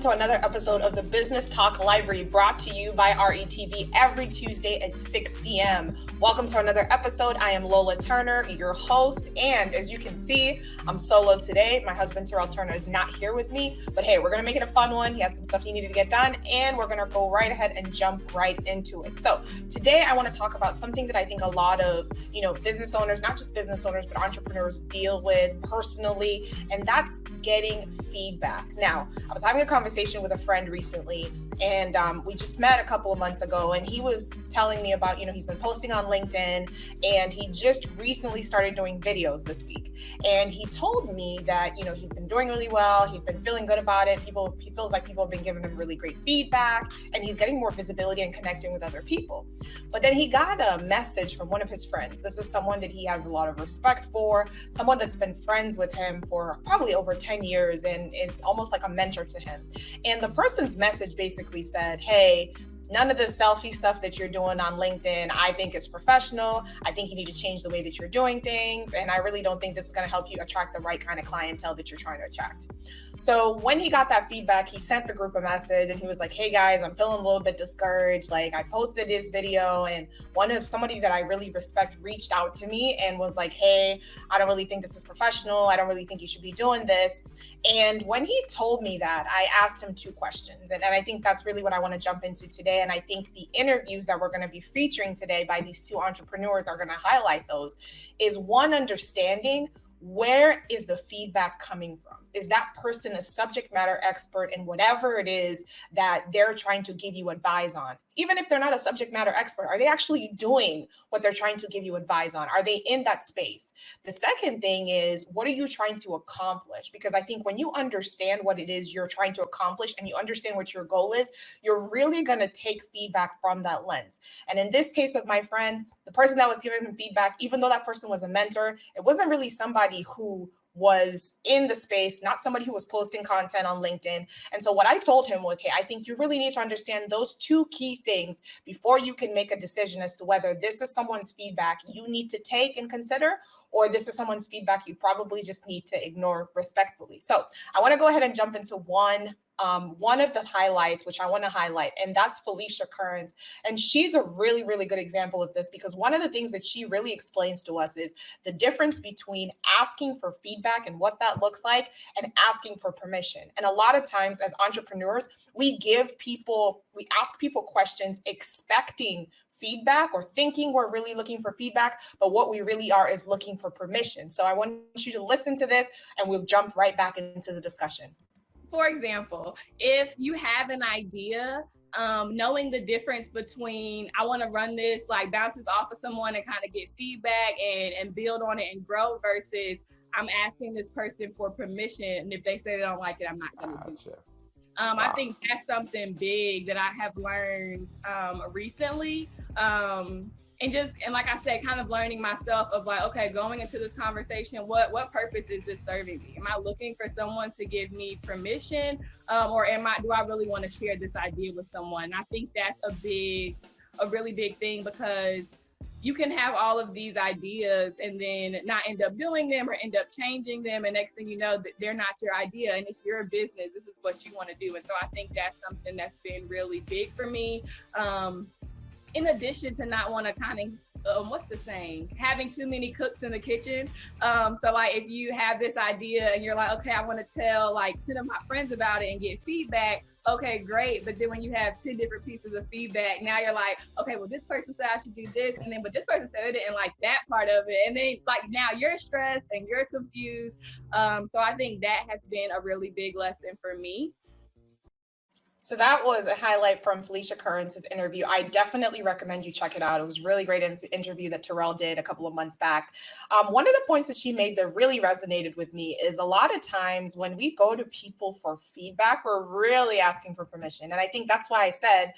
to another episode of the Business Talk Library brought to you by RETV every Tuesday at 6 p.m. Welcome to another episode. I am Lola Turner, your host, and as you can see, I'm solo today. My husband, Terrell Turner, is not here with me, but hey, we're going to make it a fun one. He had some stuff he needed to get done, and we're going to go right ahead and jump right into it. So today I want to talk about something that I think a lot of, business owners, not just business owners, but entrepreneurs deal with personally, and that's getting feedback. Now, I was having a conversation with a friend recently, and we just met a couple of months ago, and he was telling me about, he's been posting on LinkedIn, and he just recently started doing videos this week. And he told me that, he'd been doing really well. He'd been feeling good about it. He feels like people have been giving him really great feedback, and he's getting more visibility and connecting with other people. But then he got a message from one of his friends. This is someone that he has a lot of respect for, someone that's been friends with him for probably over 10 years, and it's almost like a mentor to him. And the person's message basically said, hey, none of the selfie stuff that you're doing on LinkedIn, I think is professional. I think you need to change the way that you're doing things. And I really don't think this is going to help you attract the right kind of clientele that you're trying to attract. So when he got that feedback, he sent the group a message and he was like, hey guys, I'm feeling a little bit discouraged. Like, I posted this video and somebody that I really respect reached out to me and was like, hey, I don't really think this is professional. I don't really think you should be doing this. And when he told me that, I asked him two questions. And I think that's really what I want to jump into today. And I think the interviews that we're going to be featuring today by these two entrepreneurs are going to highlight those. Is one, understanding where is the feedback coming from? Is that person a subject matter expert in whatever it is that they're trying to give you advice on? Even if they're not a subject matter expert, are they actually doing what they're trying to give you advice on? Are they in that space? The second thing is, what are you trying to accomplish? Because I think when you understand what it is you're trying to accomplish and you understand what your goal is, you're really going to take feedback from that lens. And in this case of my friend, the person that was giving him feedback, even though that person was a mentor, it wasn't really somebody who was in the space, not somebody who was posting content on LinkedIn. And so what I told him was, hey, I think you really need to understand those two key things before you can make a decision as to whether this is someone's feedback you need to take and consider, or this is someone's feedback you probably just need to ignore respectfully. So I want to go ahead and jump into one of the highlights, which I want to highlight, and that's Felicia Kearns. And she's a really, really good example of this, because one of the things that she really explains to us is the difference between asking for feedback and what that looks like and asking for permission. And a lot of times as entrepreneurs, we ask people questions expecting feedback or thinking we're really looking for feedback, but what we really are is looking for permission. So I want you to listen to this and we'll jump right back into the discussion. For example, if you have an idea, knowing the difference between I want to run this, like bounce this off of someone and kind of get feedback and build on it and grow, versus I'm asking this person for permission, and if they say they don't like it, I'm not going to do it. I think that's something big that I have learned recently. And like I said, kind of learning myself of like, okay, going into this conversation, what purpose is this serving me? Am I looking for someone to give me permission, or do I really want to share this idea with someone? And I think that's a really big thing, because you can have all of these ideas and then not end up doing them or end up changing them, and next thing you know, they're not your idea and it's your business. This is what you want to do. And so I think that's something that's been really big for me. In addition to not want to kind of, what's the saying? Having too many cooks in the kitchen. So like if you have this idea and you're like, okay, I want to tell like 10 of my friends about it and get feedback. Okay, great. But then when you have 10 different pieces of feedback, now you're like, okay, well, this person said I should do this. And then, but this person said they didn't like that part of it. And then like now you're stressed and you're confused. So I think that has been a really big lesson for me. So that was a highlight from Felicia Kearns' interview. I definitely recommend you check it out. It was a really great interview that Terrell did a couple of months back. One of the points that she made that really resonated with me is a lot of times when we go to people for feedback, we're really asking for permission. And I think that's why I said,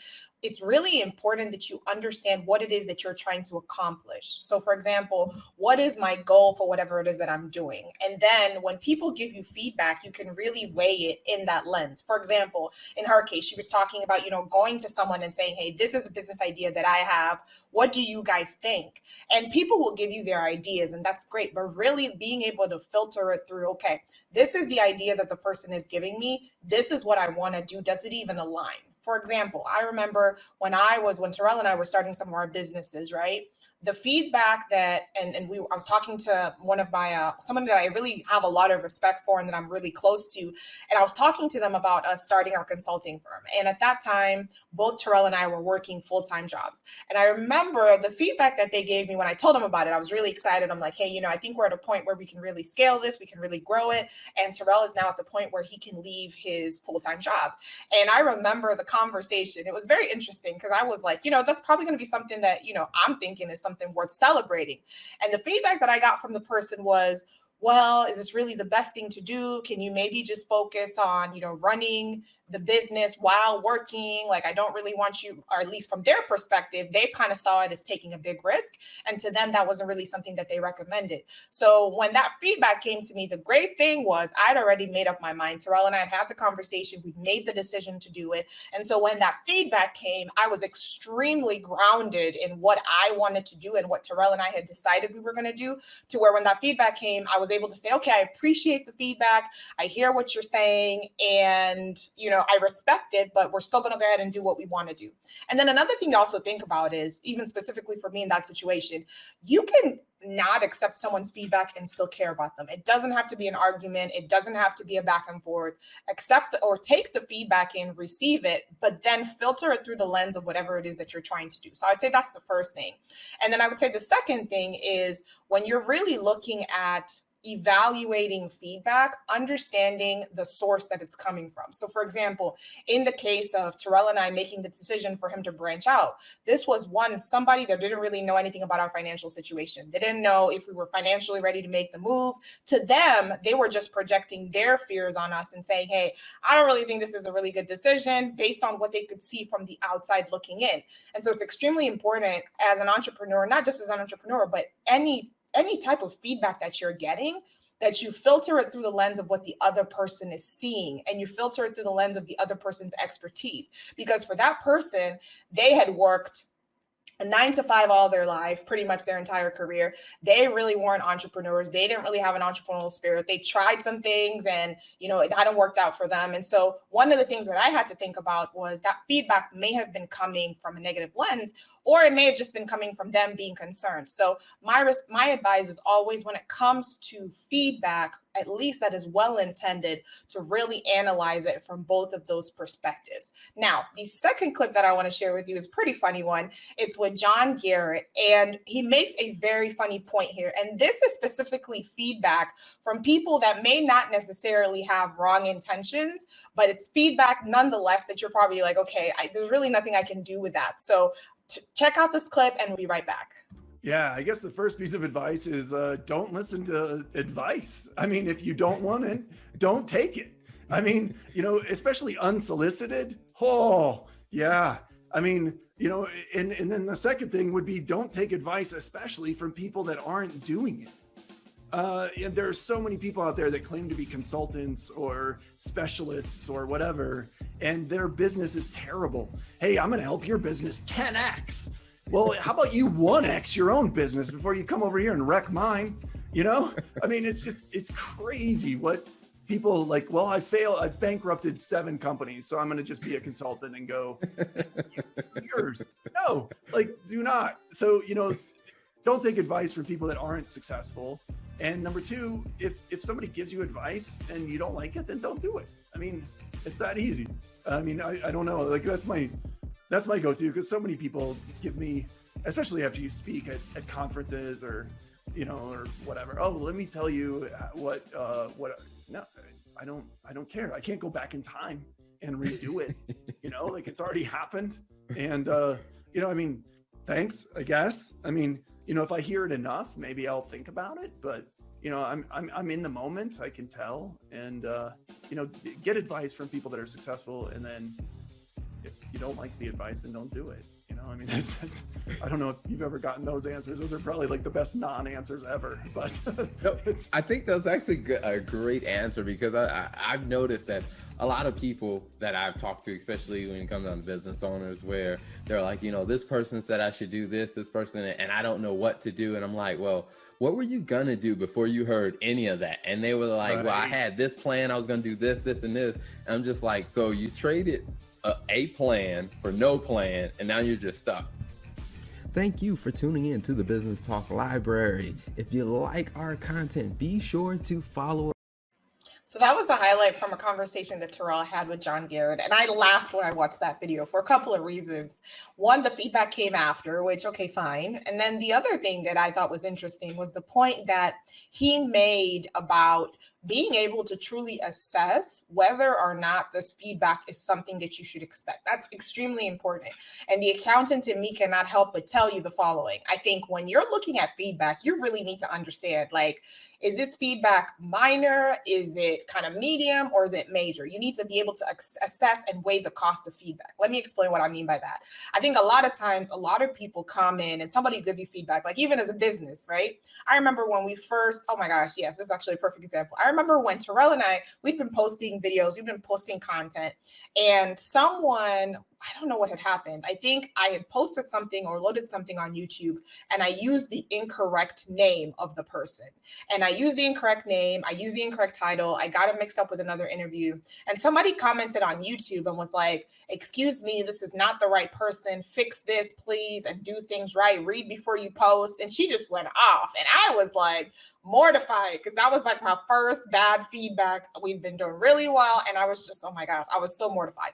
it's really important that you understand what it is that you're trying to accomplish. So for example, what is my goal for whatever it is that I'm doing? And then when people give you feedback, you can really weigh it in that lens. For example, in her case, she was talking about, going to someone and saying, hey, this is a business idea that I have. What do you guys think? And people will give you their ideas, and that's great. But really being able to filter it through, okay, this is the idea that the person is giving me. This is what I want to do. Does it even align? For example, I remember when Terrell and I were starting some of our businesses, right? The feedback that, I was talking to one of my, someone that I really have a lot of respect for and that I'm really close to. And I was talking to them about us starting our consulting firm. And at that time, both Terrell and I were working full-time jobs. And I remember the feedback that they gave me when I told them about it. I was really excited. I'm like, hey, I think we're at a point where we can really scale this. We can really grow it. And Terrell is now at the point where he can leave his full-time job. And I remember the conversation. It was very interesting because I was like, that's probably going to be something that, I'm thinking is something worth celebrating. And the feedback that I got from the person was, well, is this really the best thing to do? Can you maybe just focus on, running the business while working? Like, I don't really want you, or at least from their perspective, they kind of saw it as taking a big risk. And to them, that wasn't really something that they recommended. So when that feedback came to me, the great thing was I'd already made up my mind. Terrell and I had the conversation. We made the decision to do it. And so when that feedback came, I was extremely grounded in what I wanted to do and what Terrell and I had decided we were going to do, to where when that feedback came, I was able to say, okay, I appreciate the feedback. I hear what you're saying. And, I respect it, but we're still going to go ahead and do what we want to do. And then another thing to also think about is, even specifically for me in that situation, you can not accept someone's feedback and still care about them. It doesn't have to be an argument. It doesn't have to be a back and forth. Accept or take the feedback and receive it, but then filter it through the lens of whatever it is that you're trying to do. So I'd say that's the first thing. And then I would say the second thing is, when you're really looking at evaluating feedback, understanding the source that it's coming from. So for example, in the case of Terrell and I making the decision for him to branch out, this was somebody that didn't really know anything about our financial situation. They didn't know if we were financially ready to make the move. To them, they were just projecting their fears on us and saying, hey, I don't really think this is a really good decision, based on what they could see from the outside looking in. And so it's extremely important as an entrepreneur, not just as an entrepreneur, but any type of feedback that you're getting, that you filter it through the lens of what the other person is seeing, and you filter it through the lens of the other person's expertise. Because for that person, they had worked a 9 to 5 all their life, pretty much their entire career. They really weren't entrepreneurs. They didn't really have an entrepreneurial spirit. They tried some things and, it hadn't worked out for them. And so one of the things that I had to think about was that feedback may have been coming from a negative lens, or it may have just been coming from them being concerned. So my advice is always, when it comes to feedback, at least that is well intended, to really analyze it from both of those perspectives. Now, the second clip that I want to share with you is a pretty funny one. It's with John Garrett, and he makes a very funny point here. And this is specifically feedback from people that may not necessarily have wrong intentions, but it's feedback nonetheless that you're probably like, okay, there's really nothing I can do with that. So check out this clip and we'll be right back. Yeah, I guess the first piece of advice is don't listen to advice. I mean, if you don't want it, don't take it. I mean, especially unsolicited. Oh, yeah. I mean, and then the second thing would be, don't take advice, especially from people that aren't doing it. And there are so many people out there that claim to be consultants or specialists or whatever, and their business is terrible. Hey, I'm going to help your business 10x. Well, how about you 1x your own business before you come over here and wreck mine? I mean, it's crazy what people like. Well, I've bankrupted 7 companies, so I'm going to just be a consultant and go, yours. No, do not. So, don't take advice from people that aren't successful. And number 2, if somebody gives you advice and you don't like it, then don't do it. I mean, it's that easy. I mean, I don't know. That's my go-to, because so many people give me, especially after you speak at conferences or whatever. Oh, let me tell you what. No, I don't care. I can't go back in time and redo it. It's already happened. And I mean, thanks, I guess. I mean, if I hear it enough, maybe I'll think about it. But I'm in the moment. I can tell, and get advice from people that are successful, and then you don't like the advice, then don't do it. I mean, that's I don't know if you've ever gotten those answers. Those are probably like the best non-answers ever, but no, I think that's actually a great answer, because I've noticed that a lot of people that I've talked to, especially when it comes down to business owners, where they're like, this person said I should do this person, and I don't know what to do. And I'm like, well, what were you gonna do before you heard any of that? And they were like, well, I had this plan, I was gonna do this, this, and this. And I'm just like, so you traded a plan for no plan, and now you're just stuck. Thank you for tuning in to the Business Talk Library. If you like our content, be sure to follow. So that was the highlight from a conversation that Terrell had with John Garrett. And I laughed when I watched that video for a couple of reasons. One, the feedback came after, which, okay, fine. And then the other thing that I thought was interesting was the point that he made about being able to truly assess whether or not this feedback is something that you should expect. That's extremely important. And the accountant in me cannot help but tell you the following. I think when you're looking at feedback, you really need to understand, like, is this feedback minor? Is it kind of medium, or is it major? You need to be able to assess and weigh the cost of feedback. Let me explain what I mean by that. I think a lot of times, a lot of people come in and somebody give you feedback, like even as a business, right? I remember when we first, oh my gosh, yes, this is actually a perfect example. I remember when Terrell and I, we'd been posting videos, we'd been posting content, and someone, I don't know what had happened. I think I had posted something or loaded something on YouTube, and I used the incorrect name of the person. And I used the incorrect name, I used the incorrect title, I got it mixed up with another interview. And somebody commented on YouTube and was like, excuse me, this is not the right person. Fix this, please, and do things right. Read before you post. And she just went off. And I was like mortified, because that was like my first bad feedback. We've been doing really well. And I was just, oh my gosh, I was so mortified.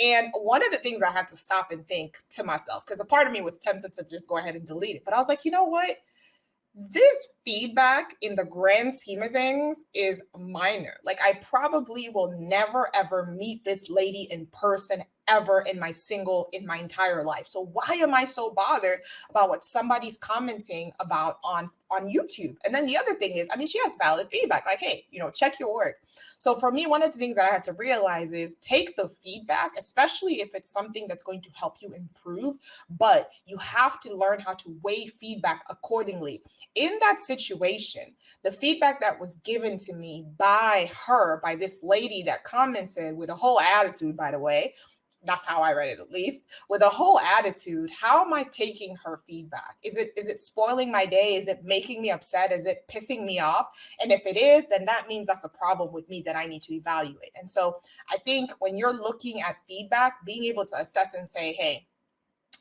And one of the things I had to stop and think to myself, because a part of me was tempted to just go ahead and delete it. But I was like, you know what? This feedback in the grand scheme of things is minor. Like, I probably will never, ever meet this lady in person ever in my entire life. So why am I so bothered about what somebody's commenting about on YouTube? And then the other thing is, I mean, she has valid feedback. Like, hey, check your work. So for me, one of the things that I had to realize is take the feedback, especially if it's something that's going to help you improve, but you have to learn how to weigh feedback accordingly. In that situation, the feedback that was given to me by this lady that commented with a whole attitude, by the way, that's how I read it, at least, with a whole attitude. How am I taking her feedback? Is it spoiling my day? Is it making me upset? Is it pissing me off? And if it is, then that means that's a problem with me that I need to evaluate. And so I think when you're looking at feedback, being able to assess and say, hey,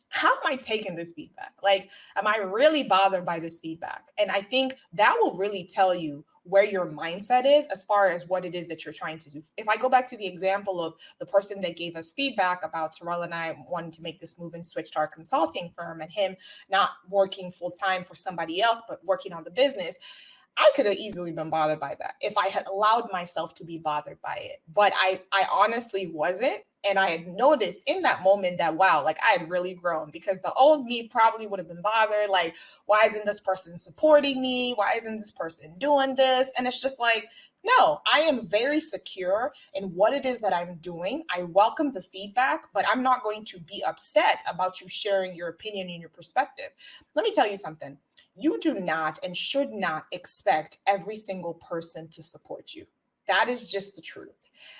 how am I taking this feedback? Like, am I really bothered by this feedback? And I think that will really tell you where your mindset is as far as what it is that you're trying to do. If I go back to the example of the person that gave us feedback about Terrell and I wanting to make this move and switch to our consulting firm, and him not working full time for somebody else, but working on the business, I could have easily been bothered by that if I had allowed myself to be bothered by it. But I honestly wasn't. And I had noticed in that moment that, wow, like I had really grown, because the old me probably would have been bothered. Like, why isn't this person supporting me? Why isn't this person doing this? And it's just like, no, I am very secure in what it is that I'm doing. I welcome the feedback, but I'm not going to be upset about you sharing your opinion and your perspective. Let me tell you something. You do not and should not expect every single person to support you. That is just the truth.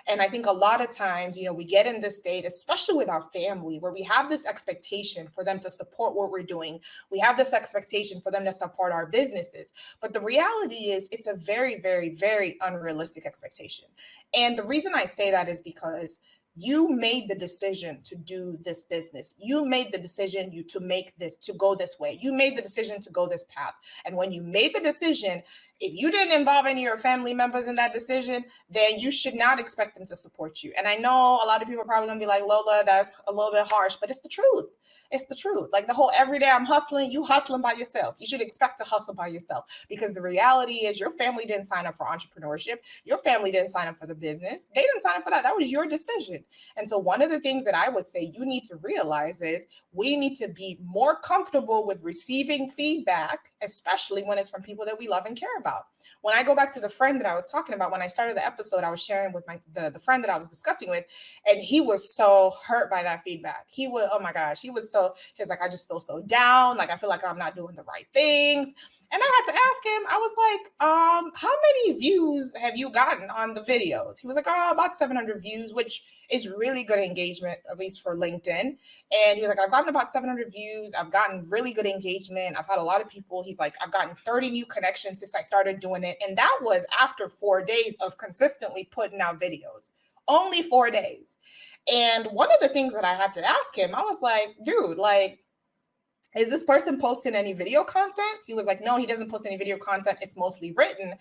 And I think a lot of times, we get in this state, especially with our family, where we have this expectation for them to support what we're doing. We have this expectation for them to support our businesses. But the reality is it's a very, very, very unrealistic expectation. And the reason I say that is because you made the decision to do this business. You made the decision to go this way. You made the decision to go this path. And when you made the decision, if you didn't involve any of your family members in that decision, then you should not expect them to support you. And I know a lot of people are probably gonna be like, Lola, that's a little bit harsh, but it's the truth. It's the truth. Like the whole every day I'm hustling, you hustling by yourself. You should expect to hustle by yourself, because the reality is your family didn't sign up for entrepreneurship. Your family didn't sign up for the business. They didn't sign up for that. That was your decision. And so one of the things that I would say you need to realize is we need to be more comfortable with receiving feedback, especially when it's from people that we love and care about. When I go back to the friend that I was talking about, when I started the episode, I was sharing with the friend that I was discussing with, and he was so hurt by that feedback. He was, oh my gosh, he's like, I just feel so down. Like, I feel like I'm not doing the right things. And I had to ask him, I was like, how many views have you gotten on the videos? He was like, oh, about 700 views, which is really good engagement, at least for LinkedIn. And he was like, I've gotten about 700 views. I've gotten really good engagement. I've had a lot of people. He's like, I've gotten 30 new connections since I started doing it. And that was after 4 days of consistently putting out videos, only 4 days. And one of the things that I had to ask him, I was like, dude, like, is this person posting any video content? He was like, no, he doesn't post any video content. It's mostly written.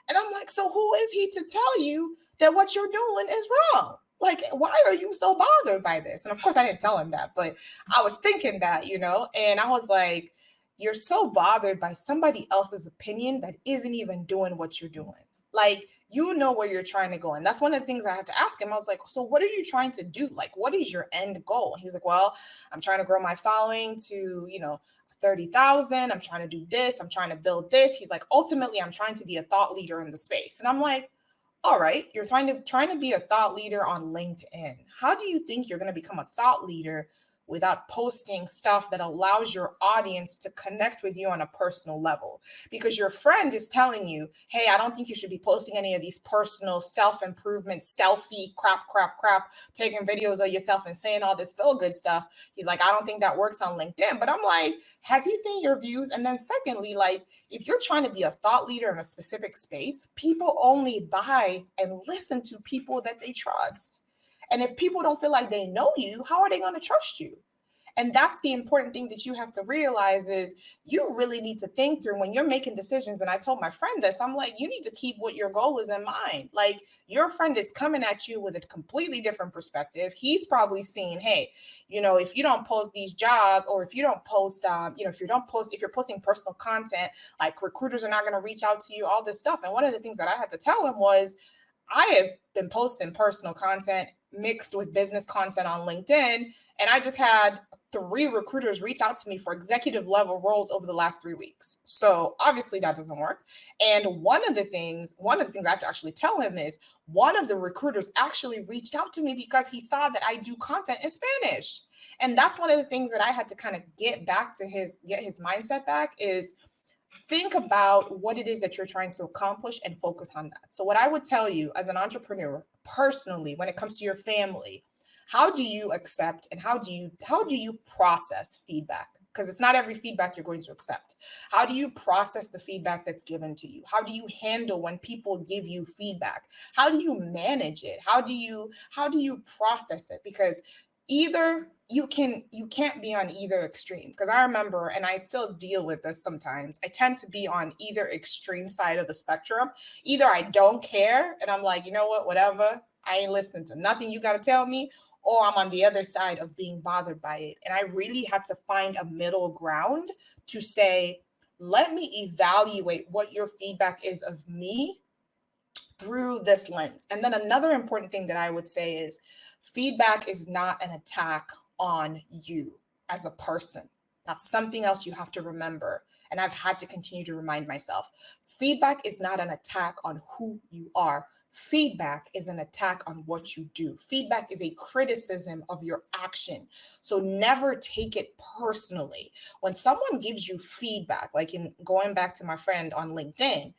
And I'm like, so who is he to tell you that what you're doing is wrong? Like, why are you so bothered by this? And of course, I didn't tell him that, but I was thinking that, and I was like, you're so bothered by somebody else's opinion that isn't even doing what you're doing. Like, you know where you're trying to go. And that's one of the things I had to ask him. I was like, so what are you trying to do? Like, what is your end goal? He was like, well, I'm trying to grow my following to, 30,000. I'm trying to do this. I'm trying to build this. He's like, ultimately, I'm trying to be a thought leader in the space. And I'm like, all right, you're trying to be a thought leader on LinkedIn. How do you think you're going to become a thought leader without posting stuff that allows your audience to connect with you on a personal level? Because your friend is telling you, hey, I don't think you should be posting any of these personal self-improvement, selfie, crap, taking videos of yourself and saying all this feel-good stuff. He's like, I don't think that works on LinkedIn. But I'm like, has he seen your views? And then secondly, like, if you're trying to be a thought leader in a specific space, people only buy and listen to people that they trust. And if people don't feel like they know you, how are they going to trust you? And that's the important thing that you have to realize is you really need to think through when you're making decisions. And I told my friend this, I'm like, you need to keep what your goal is in mind. Like, your friend is coming at you with a completely different perspective. He's probably saying, hey, if you don't post these jobs, or if you don't post, if you're posting personal content, like, recruiters are not going to reach out to you, all this stuff. And one of the things that I had to tell him was, I have been posting personal content mixed with business content on LinkedIn. And I just had 3 recruiters reach out to me for executive level roles over the last 3 weeks. So obviously that doesn't work. And one of the things I have to actually tell him is one of the recruiters actually reached out to me because he saw that I do content in Spanish. And that's one of the things that I had to kind of get his mindset back is think about what it is that you're trying to accomplish and focus on that. So what I would tell you as an entrepreneur personally, when it comes to your family, how do you accept and how do you process feedback? Because it's not every feedback you're going to accept. How do you process the feedback that's given to you? How do you handle when people give you feedback? How do you manage it? How do you process it? Because either you can't be on either extreme. Because I remember, and I still deal with this sometimes, I tend to be on either extreme side of the spectrum. Either I don't care and I'm like, you know what, whatever, I ain't listening to nothing you got to tell me, or I'm on the other side of being bothered by it. And I really had to find a middle ground to say, let me evaluate what your feedback is of me through this lens. And then another important thing that I would say is feedback is not an attack on you as a person. That's something else you have to remember. And I've had to continue to remind myself. Feedback is not an attack on who you are. Feedback is an attack on what you do. Feedback is a criticism of your action. So never take it personally. When someone gives you feedback, like in going back to my friend on LinkedIn,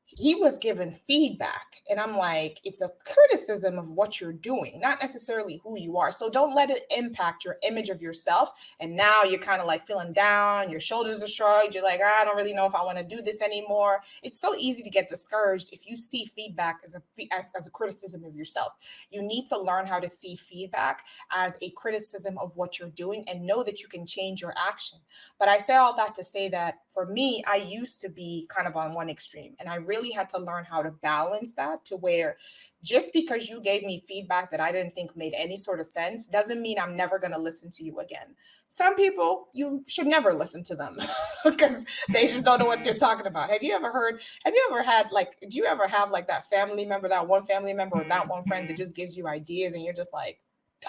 he was given feedback and I'm like, it's a criticism of what you're doing, not necessarily who you are. So don't let it impact your image of yourself. And now you're kind of like feeling down, your shoulders are shrugged. You're like, I don't really know if I want to do this anymore. It's so easy to get discouraged if you see feedback as a criticism of yourself. You need to learn how to see feedback as a criticism of what you're doing and know that you can change your action. But I say all that to say that for me, I used to be kind of on one extreme and I really really had to learn how to balance that to where just because you gave me feedback that I didn't think made any sort of sense doesn't mean I'm never going to listen to you again. Some people, you should never listen to them because they just don't know what they're talking about. Have you ever had like, do you ever have like that family member, that one family member or that one friend that just gives you ideas and you're just like,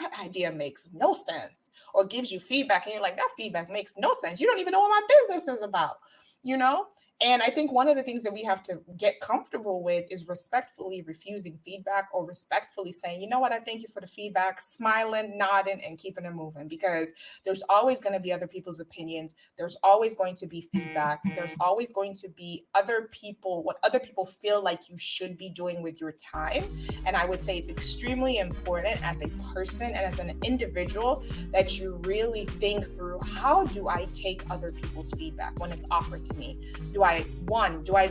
that idea makes no sense, or gives you feedback and you're like, that feedback makes no sense. You don't even know what my business is about, you know? And I think one of the things that we have to get comfortable with is respectfully refusing feedback, or respectfully saying, you know what, I thank you for the feedback, smiling, nodding, and keeping it moving, because there's always going to be other people's opinions. There's always going to be feedback. There's always going to be other people, what other people feel like you should be doing with your time. And I would say it's extremely important as a person and as an individual that you really think through, how do I take other people's feedback when it's offered to me? Do I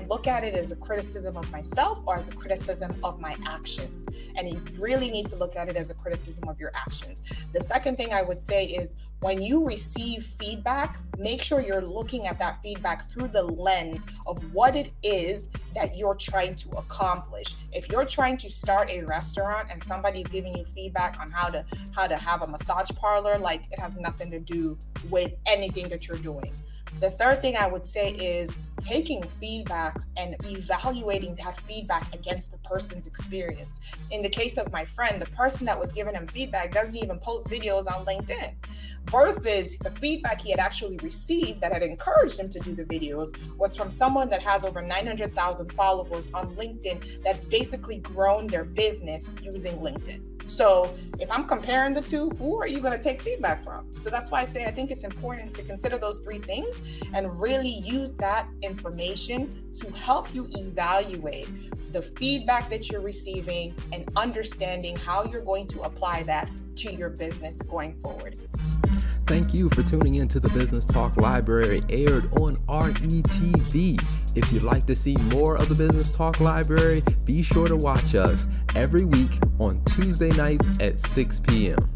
look at it as a criticism of myself or as a criticism of my actions? And you really need to look at it as a criticism of your actions. The second thing I would say is, when you receive feedback, make sure you're looking at that feedback through the lens of what it is that you're trying to accomplish. If you're trying to start a restaurant and somebody's giving you feedback on how to have a massage parlor, like, it has nothing to do with anything that you're doing. The third thing I would say is taking feedback and evaluating that feedback against the person's experience. In the case of my friend, the person that was giving him feedback doesn't even post videos on LinkedIn, versus the feedback he had actually received that had encouraged him to do the videos was from someone that has over 900,000 followers on LinkedIn that's basically grown their business using LinkedIn. So if I'm comparing the two, who are you going to take feedback from? So that's why I say I think it's important to consider those three things and really use that information to help you evaluate the feedback that you're receiving and understanding how you're going to apply that to your business going forward. Thank you for tuning in to the Business Talk Library, aired on RETV. If you'd like to see more of the Business Talk Library, be sure to watch us every week on Tuesday nights at 6 p.m.